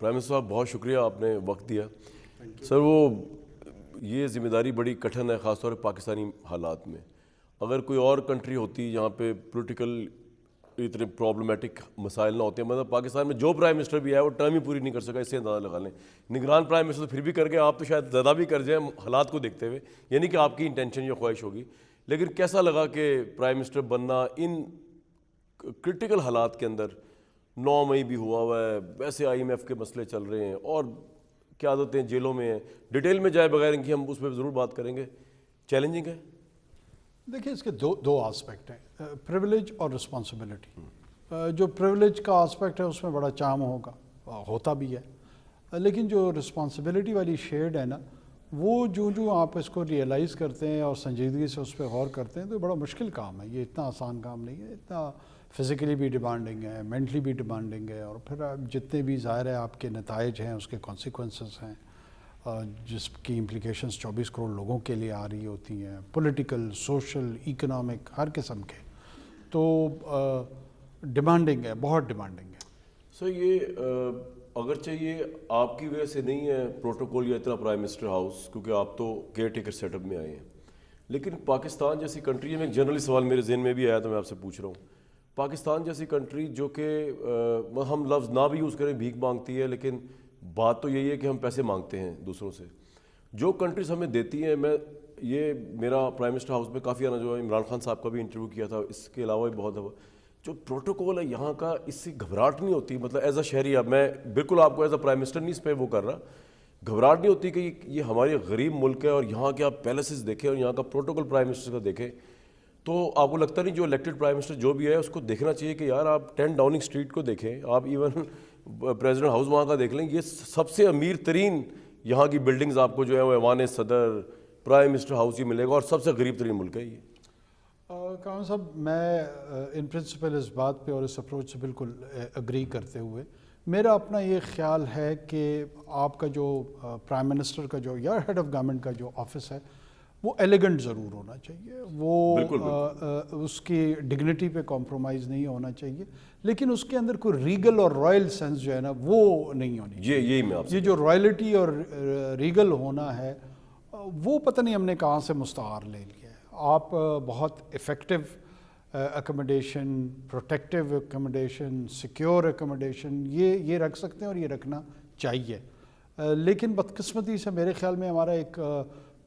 Prime minister صاحب بہت شکریہ آپ نے وقت دیا. سر وہ یہ ذمہ داری بڑی کٹھن ہے خاص طور پہ پاکستانی حالات میں. اگر کوئی اور کنٹری ہوتی جہاں پہ پولیٹیکل اتنے پرابلمٹک مسائل نہ ہوتے ہیں, مطلب پاکستان میں جو پرائم منسٹر بھی ہے وہ ٹرم ہی پوری نہیں کر سکا, اس سے اندازہ لگا لیں. نگران پرائم منسٹر تو پھر بھی کر گئے, آپ تو شاید زیادہ بھی کر جائیں حالات کو دیکھتے ہوئے, یعنی کہ آپ کی انٹینشن یا خواہش ہوگی. لیکن کیسا لگا کہ پرائم منسٹر بننا ان کرٹیکل حالات کے اندر؟ 9 مئی بھی ہوا ہے, ویسے IMF کے مسئلے چل رہے ہیں اور قیادتیں جیلوں میں ہیں. ڈیٹیل میں جائے بغیر ان کی ہم اس پہ ضرور بات کریں گے. چیلنجنگ ہے. دیکھیں اس کے دو آسپیکٹ ہیں, پریولیج اور رسپانسبلٹی. جو پریولیج کا آسپیکٹ ہے اس میں بڑا چام ہوتا بھی ہے, لیکن جو رسپانسبلٹی والی شیڈ ہے نا, وہ جو آپ اس کو ریئلائز کرتے ہیں اور سنجیدگی سے اس پہ غور کرتے ہیں تو بڑا مشکل کام ہے. یہ اتنا آسان کام نہیں ہے, اتنا فزیکلی بھی ڈیمانڈنگ ہے, مینٹلی بھی ڈیمانڈنگ ہے, اور پھر جتنے بھی ظاہر ہے آپ کے نتائج ہیں اس کے کانسیکوینسز ہیں جس کی امپلیکیشنز 24 کروڑ لوگوں کے لیے آ رہی ہوتی ہیں, پولیٹیکل, سوشل, اکنامک, ہر قسم کے. تو ڈیمانڈنگ ہے, بہت ڈیمانڈنگ ہے. سر یہ اگرچہ یہ آپ کی وجہ سے نہیں ہے پروٹوکول یا اتنا پرائم منسٹر ہاؤس, کیونکہ آپ تو کیئر ٹیکر سیٹ اپ میں آئے ہیں, لیکن پاکستان جیسی کنٹری میں ایک جنرلی سوال میرے ذہن میں بھی آیا تو میں آپ سے پوچھ رہا ہوں. پاکستان جیسی کنٹری جو کہ ہم لفظ نہ بھی یوز کریں بھیک مانگتی ہے, لیکن بات تو یہی ہے کہ ہم پیسے مانگتے ہیں دوسروں سے. جو کنٹریز ہمیں دیتی ہیں, یہ میرا پرائم منسٹر ہاؤس میں کافی آنا, جو عمران خان صاحب کا بھی انٹرویو کیا تھا, اس کے علاوہ بھی بہت جو پروٹوکول ہے یہاں کا, اس سے گھبراہٹ نہیں ہوتی؟ مطلب ایز اے شہری, اب میں بالکل آپ کو ایز اے پرائم منسٹر نہیں اس پہ وہ کر رہا, گھبراہٹ نہیں ہوتی کہ یہ ہماری غریب ملک ہے اور یہاں کے آپ پیلسز دیکھیں اور یہاں کا پروٹوکول پرائم منسٹر کا دیکھیں تو آپ کو لگتا نہیں جو الیکٹڈ پرائم منسٹر جو بھی ہے اس کو دیکھنا چاہیے کہ یار آپ 10 ڈاؤننگ اسٹریٹ کو دیکھیں, آپ ایون پریزیڈنٹ ہاؤس وہاں کا دیکھ لیں, یہ سب سے امیر ترین یہاں کی بلڈنگز آپ کو جو ہے وہ ایوان صدر, پرائم منسٹر ہاؤس ہی ملے گا, اور سب سے غریب ترین ملک ہے یہ. کامل صاحب, میں ان پرنسپل اس بات پہ اور اس اپروچ سے بالکل اگری کرتے ہوئے, میرا اپنا یہ خیال ہے کہ آپ کا جو پرائم منسٹر کا جو یا ہیڈ آف گورنمنٹ کا جو آفس ہے وہ ایلیگنٹ ضرور ہونا چاہیے, وہ اس کی ڈگنیٹی پہ کمپرومائز نہیں ہونا چاہیے, لیکن اس کے اندر کوئی ریگل اور رائل سینس جو ہے نا وہ نہیں ہونی چاہیے. یہی میں آپ سے یہ جو رائلٹی اور ریگل ہونا ہے وہ پتہ نہیں ہم نے کہاں سے مستعار لے لیا ہے. آپ بہت افیکٹو اکموڈیشن, پروٹیکٹیو اکموڈیشن, سیکیور اکموڈیشن یہ رکھ سکتے ہیں اور یہ رکھنا چاہیے, لیکن بدقسمتی سے میرے خیال میں ہمارا ایک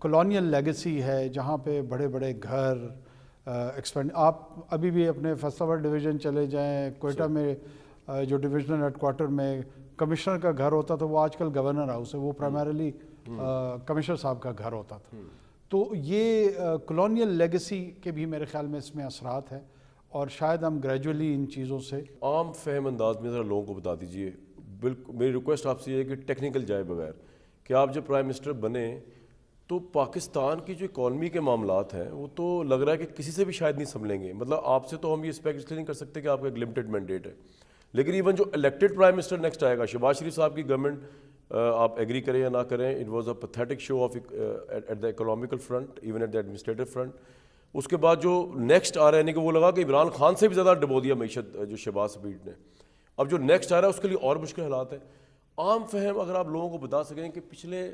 کولونیل لیگیسی ہے جہاں پہ بڑے بڑے گھر ایکسپینڈ. آپ ابھی بھی اپنے فیصل آباد ڈویژن چلے جائیں, کوئٹہ میں جو ڈویژنل ہیڈ کوارٹر میں کمشنر کا گھر ہوتا تھا وہ آج کل گورنر ہاؤس ہے, وہ پرائمریلی کمشنر صاحب کا گھر ہوتا تھا. تو یہ کولونیل لیگیسی کے بھی میرے خیال میں اس میں اثرات ہیں, اور شاید ہم گریجولی ان چیزوں سے عام فہم انداز میں ذرا لوگوں کو بتا دیجئے. بالکل میری ریکویسٹ آپ سے یہ ہے کہ ٹیکنیکل جائے بغیر کہ آپ جب پرائم منسٹر بنے تو پاکستان کی جو اکانومی کے معاملات ہیں وہ تو لگ رہا ہے کہ کسی سے بھی شاید نہیں سنبھلیں گے. مطلب آپ سے تو ہم یہ ایکسپیکٹ اس لیے نہیں کر سکتے کہ آپ کا ایک لمیٹڈ مینڈیٹ ہے, لیکن ایون جو الیکٹڈ پرائم منسٹر نیکسٹ آئے گا, شہباز شریف صاحب کی گورنمنٹ, آپ ایگری کریں یا نہ کریں, it was a pathetic show of at the economical front, even at the administrative front. اس کے بعد جو نیکسٹ آ رہا ہے, یعنی کہ وہ لگا کہ عمران خان سے بھی زیادہ ڈبو دیا معیشت جو شہباز شریف نے. اب جو نیکسٹ آ رہا ہے اس کے لیے اور مشکل حالات ہیں. عام فہم اگر آپ لوگوں کو بتا سکیں کہ پچھلے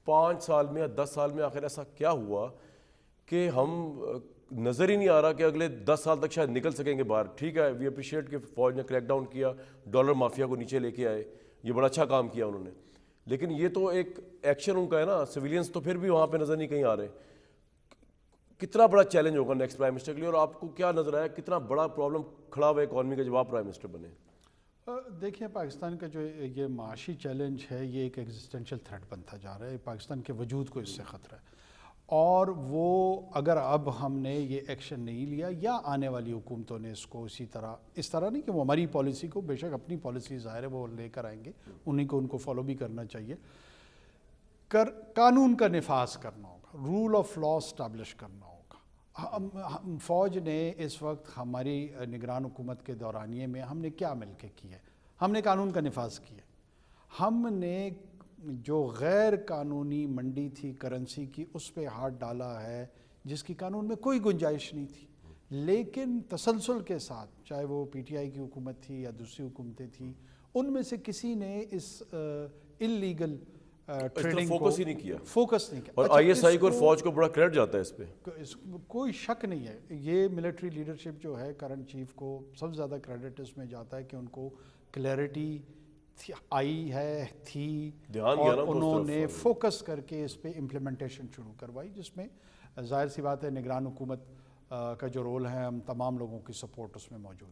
5 سال میں یا 10 سال میں آخر ایسا کیا ہوا کہ ہم نظر ہی نہیں آ رہا کہ اگلے 10 سال تک شاید نکل سکیں گے باہر. ٹھیک ہے, وی اپریشیٹ کہ فوج نے کریک ڈاؤن کیا, ڈالر مافیا کو نیچے لے کے آئے, یہ بڑا اچھا کام کیا انہوں نے, لیکن یہ تو ایک ایکشن ان کا ہے نا, سویلینس تو پھر بھی وہاں پہ نظر نہیں کہیں آ رہے. کتنا بڑا چیلنج ہوگا نیکسٹ پرائم منسٹر کے لیے, اور آپ کو کیا نظر آیا کتنا بڑا پرابلم کھڑا ہوا ہے اکانومی کا جب آپ پرائم منسٹر بنے؟ دیکھیں, پاکستان کا جو یہ معاشی چیلنج ہے یہ ایک ایگزسٹینشیل تھریٹ بنتا جا رہا ہے, پاکستان کے وجود کو اس سے خطرہ ہے, اور وہ اگر اب ہم نے یہ ایکشن نہیں لیا یا آنے والی حکومتوں نے اس کو اس طرح نہیں کہ وہ ہماری پالیسی کو, بے شک اپنی پالیسی ظاہر ہے وہ لے کر آئیں گے, انہیں کو ان کو فالو بھی کرنا چاہیے, قانون کا نفاذ کرنا ہوگا, رول آف لا اسٹیبلش کرنا ہوگا. فوج نے اس وقت ہماری نگران حکومت کے دورانیے میں ہم نے کیا مل کے کیا ہے؟ ہم نے قانون کا نفاذ کیا. ہم نے جو غیر قانونی منڈی تھی کرنسی کی اس پہ ہاتھ ڈالا ہے جس کی قانون میں کوئی گنجائش نہیں تھی, لیکن تسلسل کے ساتھ, چاہے وہ پی ٹی آئی کی حکومت تھی یا دوسری حکومتیں تھیں, ان میں سے کسی نے اس اللیگل ٹریڈنگ فوکس ہی نہیں کیا، فوکس نہیں کیا. اور آئی ایس آئی کو اور فوج کو بڑا کریڈٹ جاتا ہے اس پہ. کوئی شک نہیں ہے، یہ ملٹری لیڈرشپ جو ہے کرنٹ چیف کو سب سے زیادہ کریڈٹ اس میں جاتا ہے کہ ان کو کلیئرٹی آئی ہے تھی، اور انہوں نے فوکس کر کے اس پہ امپلیمنٹیشن شروع کروائی، جس میں ظاہر سی بات ہے نگران حکومت کا جو رول ہے ہم تمام لوگوں کی سپورٹ اس میں موجود ہے.